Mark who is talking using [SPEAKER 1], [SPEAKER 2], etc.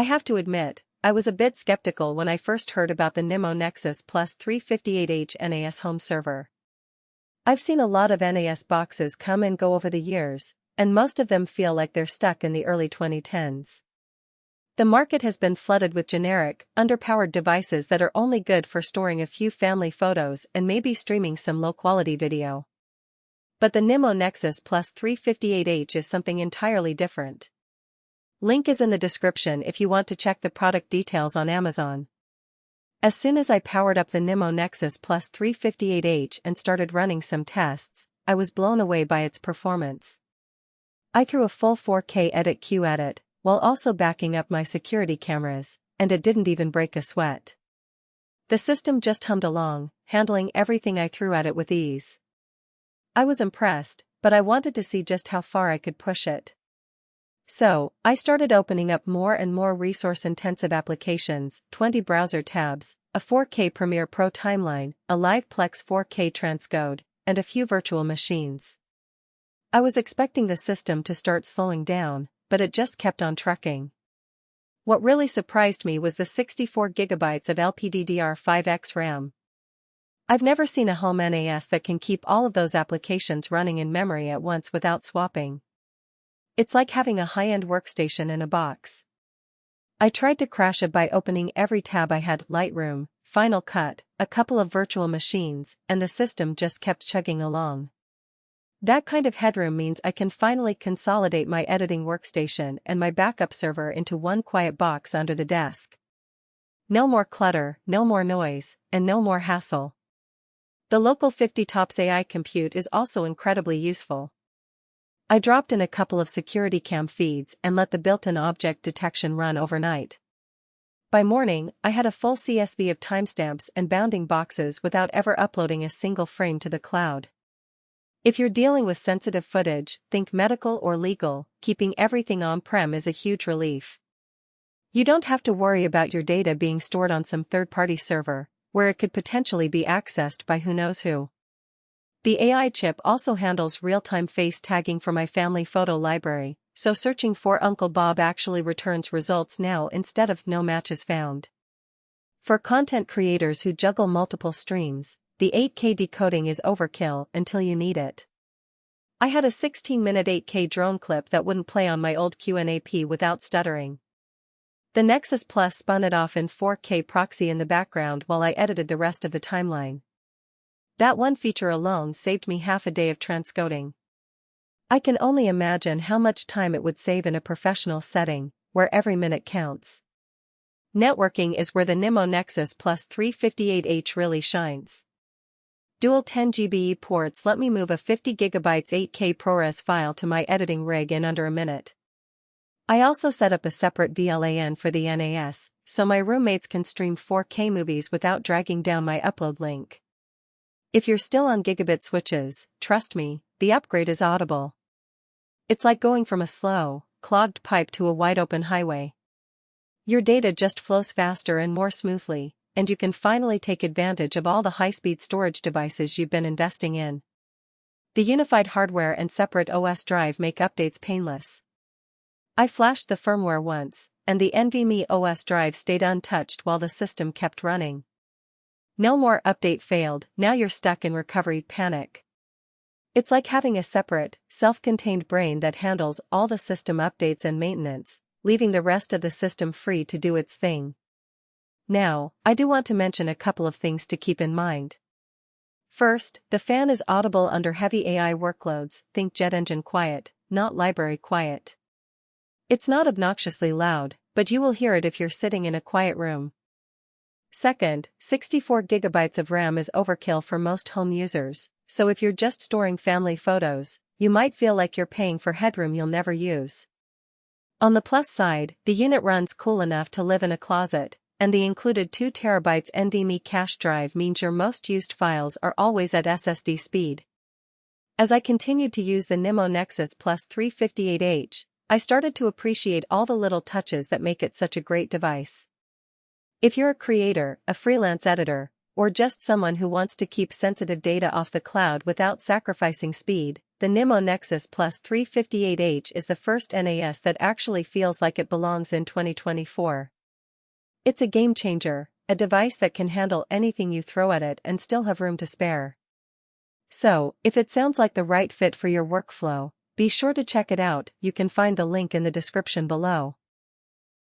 [SPEAKER 1] I have to admit, I was a bit skeptical when I first heard about the NIMO Nexus Plus 358H NAS Home Server. I've seen a lot of NAS boxes come and go over the years, and most of them feel like they're stuck in the early 2010s. The market has been flooded with generic, underpowered devices that are only good for storing a few family photos and maybe streaming some low-quality video. But the NIMO Nexus Plus 358H is something entirely different. Link is in the description if you want to check the product details on Amazon. As soon as I powered up the NIMO Nexus Plus 358H and started running some tests, I was blown away by its performance. I threw a full 4K edit queue at it, while also backing up my security cameras, and it didn't even break a sweat. The system just hummed along, handling everything I threw at it with ease. I was impressed, but I wanted to see just how far I could push it. So, I started opening up more and more resource-intensive applications, 20 browser tabs, a 4K Premiere Pro timeline, a LivePlex 4K transcode, and a few virtual machines. I was expecting the system to start slowing down, but it just kept on trucking. What really surprised me was the 64GB of LPDDR5X RAM. I've never seen a home NAS that can keep all of those applications running in memory at once without swapping. It's like having a high-end workstation in a box. I tried to crash it by opening every tab I had: Lightroom, Final Cut, a couple of virtual machines, and the system just kept chugging along. That kind of headroom means I can finally consolidate my editing workstation and my backup server into one quiet box under the desk. No more clutter, no more noise, and no more hassle. The local 50 TOPS AI compute is also incredibly useful. I dropped in a couple of security cam feeds and let the built-in object detection run overnight. By morning, I had a full CSV of timestamps and bounding boxes without ever uploading a single frame to the cloud. If you're dealing with sensitive footage, think medical or legal, keeping everything on-prem is a huge relief. You don't have to worry about your data being stored on some third-party server, where it could potentially be accessed by who knows who. The AI chip also handles real-time face tagging for my family photo library, so searching for Uncle Bob actually returns results now instead of no matches found. For content creators who juggle multiple streams, the 8K decoding is overkill until you need it. I had a 16-minute 8K drone clip that wouldn't play on my old QNAP without stuttering. The Nexus Plus spun it off in 4K proxy in the background while I edited the rest of the timeline. That one feature alone saved me half a day of transcoding. I can only imagine how much time it would save in a professional setting, where every minute counts. Networking is where the NIMO Nexus Plus 358H really shines. Dual 10GB ports let me move a 50GB 8K ProRes file to my editing rig in under a minute. I also set up a separate VLAN for the NAS, so my roommates can stream 4K movies without dragging down my upload link. If you're still on gigabit switches, trust me, the upgrade is audible. It's like going from a slow, clogged pipe to a wide-open highway. Your data just flows faster and more smoothly, and you can finally take advantage of all the high-speed storage devices you've been investing in. The unified hardware and separate OS drive make updates painless. I flashed the firmware once, and the NVMe OS drive stayed untouched while the system kept running. No more update failed, now you're stuck in recovery panic. It's like having a separate, self-contained brain that handles all the system updates and maintenance, leaving the rest of the system free to do its thing. Now, I do want to mention a couple of things to keep in mind. First, the fan is audible under heavy AI workloads, think jet engine quiet, not library quiet. It's not obnoxiously loud, but you will hear it if you're sitting in a quiet room. Second, 64GB of RAM is overkill for most home users, so if you're just storing family photos, you might feel like you're paying for headroom you'll never use. On the plus side, the unit runs cool enough to live in a closet, and the included 2TB NVMe cache drive means your most used files are always at SSD speed. As I continued to use the NIMO Nexus Plus 358H, I started to appreciate all the little touches that make it such a great device. If you're a creator, a freelance editor, or just someone who wants to keep sensitive data off the cloud without sacrificing speed, the NIMO Nexus Plus 358H is the first NAS that actually feels like it belongs in 2024. It's a game changer, a device that can handle anything you throw at it and still have room to spare. So, if it sounds like the right fit for your workflow, be sure to check it out. You can find the link in the description below.